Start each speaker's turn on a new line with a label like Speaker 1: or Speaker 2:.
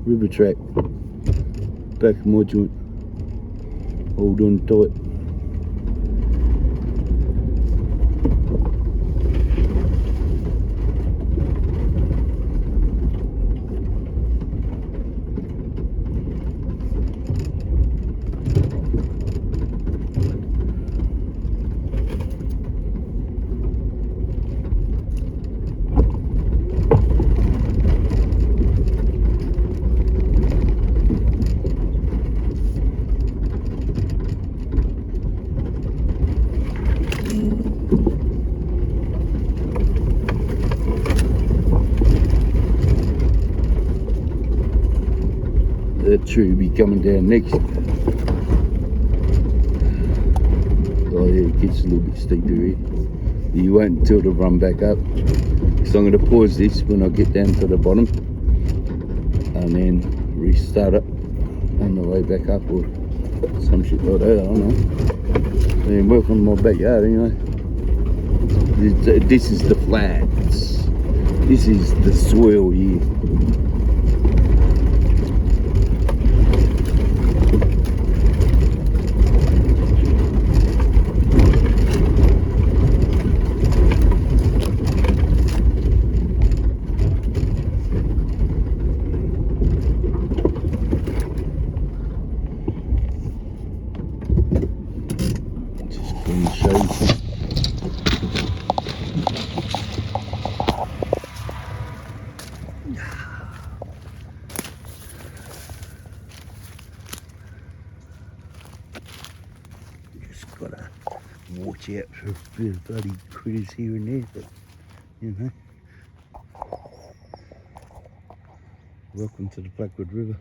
Speaker 1: river track, back of my joint, hold on tight. That tree will be coming down next. Oh yeah, it gets a little bit steeper here. You wait until it'll run back up. So I'm going to pause this when I get down to the bottom and then restart it on the way back up or some shit like that, I don't know. And welcome to my backyard anyway. This is the flats. This is the soil here. Show you some. Just gotta watch out for a bit of bloody critters here and there, but you know. Welcome to the Blackwood River.